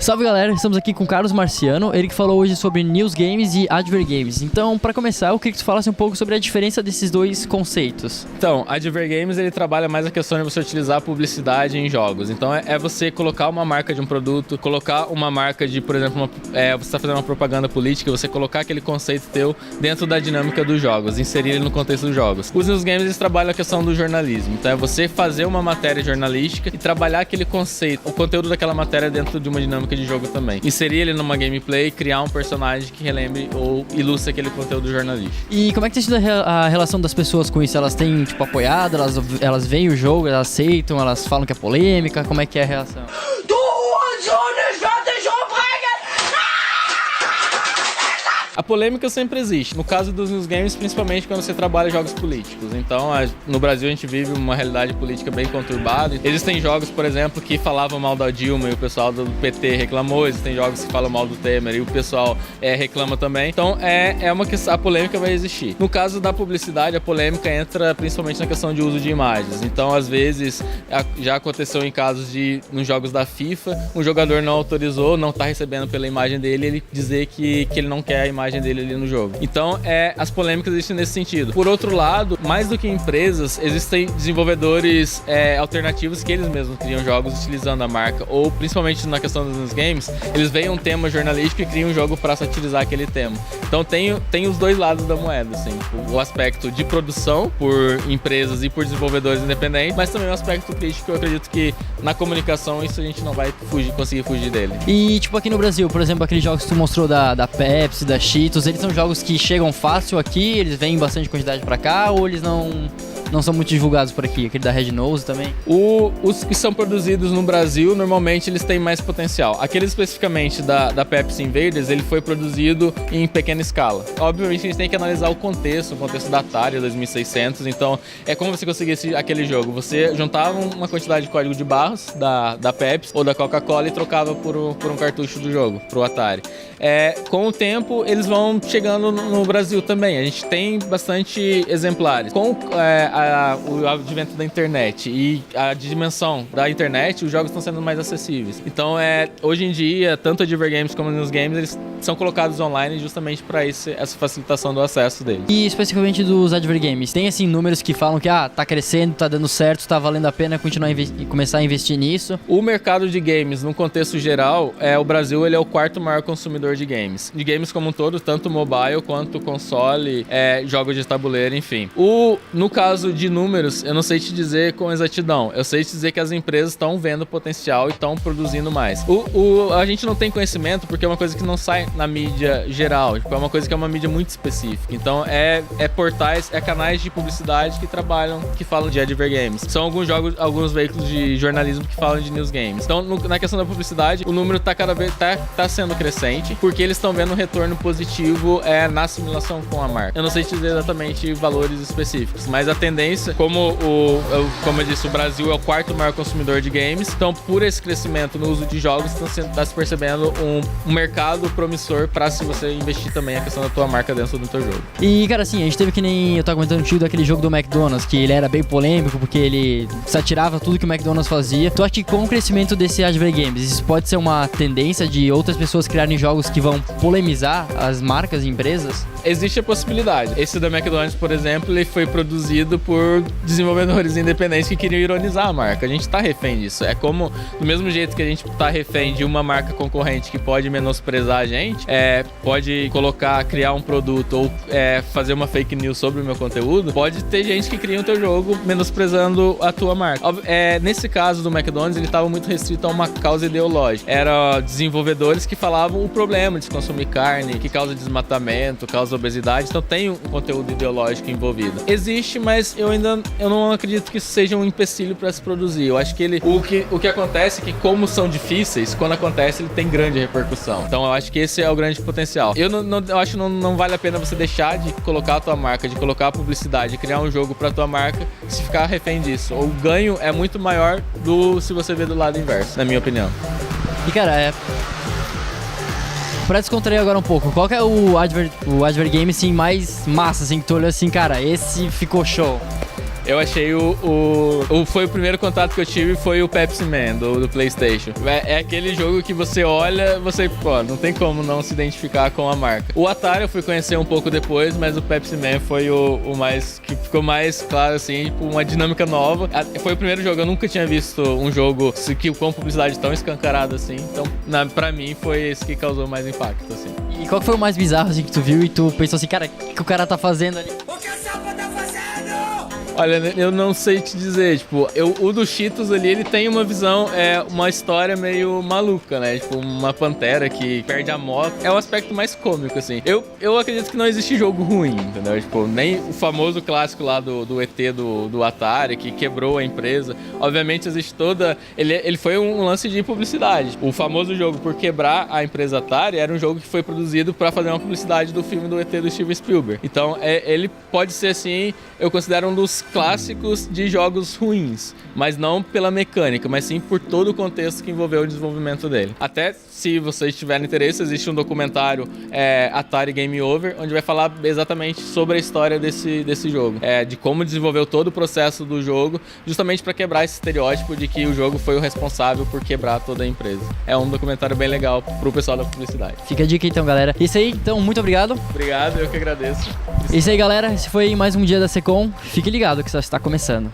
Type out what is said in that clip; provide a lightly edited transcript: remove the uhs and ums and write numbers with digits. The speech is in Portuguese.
Salve galera, estamos aqui com o Carlos Marciano, ele que falou hoje sobre News Games e Adver Games. Então, para começar, eu queria que tu falasse um pouco sobre a diferença desses dois conceitos. Então, Adver Games ele trabalha mais a questão de você utilizar publicidade em jogos. Então, é você colocar uma marca de um produto, colocar uma marca de, por exemplo, você está fazendo uma propaganda política, você colocar aquele conceito teu dentro da dinâmica dos jogos, inserir ele no contexto dos jogos. Os News Games eles trabalham a questão do jornalismo. Então, é você fazer uma matéria jornalística e trabalhar aquele conceito, o conteúdo daquela matéria dentro de uma dinâmica de jogo também. Inserir ele numa gameplay, criar um personagem que relembre ou ilustre aquele conteúdo jornalístico. E como é que tem sido a relação das pessoas com isso? Elas têm, apoiado, elas veem o jogo, elas aceitam, elas falam que é polêmica? Como é que é a reação? A polêmica sempre existe. No caso dos News Games, principalmente quando você trabalha jogos políticos. Então, no Brasil a gente vive uma realidade política bem conturbada. Existem jogos, por exemplo, que falavam mal da Dilma e o pessoal do PT reclamou. Existem jogos que falam mal do Temer e o pessoal reclama também. Então, a polêmica vai existir. No caso da publicidade, a polêmica entra principalmente na questão de uso de imagens. Então, às vezes, já aconteceu em casos nos jogos da FIFA, um jogador não autorizou, não está recebendo pela imagem dele, ele dizer que ele não quer a imagem dele ali no jogo. Então, as polêmicas existem nesse sentido. Por outro lado, mais do que empresas, existem desenvolvedores alternativos que eles mesmos criam jogos utilizando a marca, ou principalmente na questão dos games, eles veem um tema jornalístico e criam um jogo para satirizar aquele tema. Então, tem os dois lados da moeda, assim, o aspecto de produção por empresas e por desenvolvedores independentes, mas também o aspecto crítico. Eu acredito que na comunicação isso a gente não vai conseguir fugir dele. E, aqui no Brasil, por exemplo, aqueles jogos que tu mostrou da Pepsi, da Cheetos, eles são jogos que chegam fácil aqui, eles vêm em bastante quantidade pra cá, ou eles não são muito divulgados por aqui? Aquele da Red Nose também? Os que são produzidos no Brasil, normalmente eles têm mais potencial. Aquele especificamente da Pepsi Invaders, ele foi produzido em pequena escala. Obviamente a gente tem que analisar o contexto da Atari 2600, então é como você conseguia aquele jogo. Você juntava uma quantidade de código de barras da Pepsi ou da Coca-Cola e trocava por um cartucho do jogo, pro Atari. Com o tempo, eles vão chegando no Brasil também. A gente tem bastante exemplares. Com o advento da internet e a dimensão da internet, os jogos estão sendo mais acessíveis. Então, hoje em dia, tanto a Adver Games como nos games, eles são colocados online justamente para essa facilitação do acesso deles. E especificamente dos Adver Games, tem assim números que falam que tá crescendo, tá dando certo, tá valendo a pena continuar e começar a investir nisso? O mercado de games, no contexto geral, o Brasil ele é o quarto maior consumidor de games. De games como um todo, tanto mobile quanto console, jogos de tabuleiro, enfim. No caso de números, eu não sei te dizer com exatidão. Eu sei te dizer que as empresas estão vendo potencial e estão produzindo mais. A gente não tem conhecimento porque é uma coisa que não sai na mídia geral. É uma coisa que é uma mídia muito específica. Então, portais, canais de publicidade que falam de Adver Games. São alguns veículos de jornalismo que falam de News Games. Então, na questão da publicidade, o número cada vez tá sendo crescente porque eles estão vendo um retorno positivo na assimilação com a marca. Eu não sei te dizer exatamente valores específicos, mas a tendência, como eu disse, o Brasil é o quarto maior consumidor de games, então por esse crescimento no uso de jogos, está se percebendo um mercado promissor para se você investir também a questão da tua marca dentro do teu jogo. E cara, assim, a gente teve que nem eu tava comentando contigo daquele jogo do McDonald's, que ele era bem polêmico porque ele satirava tudo que o McDonald's fazia. Tu acha que com o crescimento desse Adver Games, isso pode ser uma tendência de outras pessoas criarem jogos que vão polemizar as marcas e empresas? Existe a possibilidade. Esse da McDonald's, por exemplo, ele foi produzido por desenvolvedores independentes que queriam ironizar a marca. A gente tá refém disso. É como, do mesmo jeito que a gente tá refém de uma marca concorrente que pode menosprezar a gente, pode criar um produto ou fazer uma fake news sobre o meu conteúdo, pode ter gente que cria o teu jogo menosprezando a tua marca. Nesse caso do McDonald's, ele estava muito restrito a uma causa ideológica. Eram desenvolvedores que falavam o problema de consumir carne, que causa desmatamento, causa obesidade, então tem um conteúdo ideológico envolvido. Existe, mas eu não acredito que isso seja um empecilho para se produzir. Eu acho que o que acontece é que, como são difíceis, quando acontece, ele tem grande repercussão. Então eu acho que esse é o grande potencial. Eu acho que não vale a pena você deixar de colocar a tua marca, de colocar a publicidade, de criar um jogo para tua marca, se ficar refém disso. O ganho é muito maior se você ver do lado inverso, na minha opinião. E cara, pra descontrair agora um pouco, qual que é o Adver Game assim, mais massa, assim, que tu olhou assim, cara, esse ficou show? Eu achei foi o primeiro contato que eu tive, foi o Pepsi Man do PlayStation. É aquele jogo que você olha, pô, não tem como não se identificar com a marca. O Atari eu fui conhecer um pouco depois, mas o Pepsi Man foi o mais, que ficou mais claro, assim, tipo, uma dinâmica nova. Foi o primeiro jogo, eu nunca tinha visto um jogo que com publicidade tão escancarada assim. Então, pra mim, foi esse que causou mais impacto, assim. E qual que foi o mais bizarro, assim, que tu viu e tu pensou assim, cara, o que o cara tá fazendo ali? Olha, eu não sei te dizer, tipo, o do Cheetos ali, ele tem uma visão, uma história meio maluca, né? Tipo, uma pantera que perde a moto. É o aspecto mais cômico, assim. Eu acredito que não existe jogo ruim, entendeu? Tipo, nem o famoso clássico lá do ET do Atari, que quebrou a empresa. Obviamente, existe toda... Ele foi um lance de publicidade. O famoso jogo por quebrar a empresa Atari era um jogo que foi produzido pra fazer uma publicidade do filme do ET do Steven Spielberg. Então, ele pode ser, assim, eu considero um dos clássicos de jogos ruins, mas não pela mecânica, mas sim por todo o contexto que envolveu o desenvolvimento dele. Até se vocês tiverem interesse, existe um documentário Atari Game Over, onde vai falar exatamente sobre a história desse jogo, de como desenvolveu todo o processo do jogo, justamente para quebrar esse estereótipo de que o jogo foi o responsável por quebrar toda a empresa. É um documentário bem legal pro pessoal da publicidade. Fica a dica então, galera. Isso aí, então, muito obrigado. Obrigado, eu que agradeço. Isso aí, galera. Esse foi mais um dia da Secom. Fique ligado que só está começando.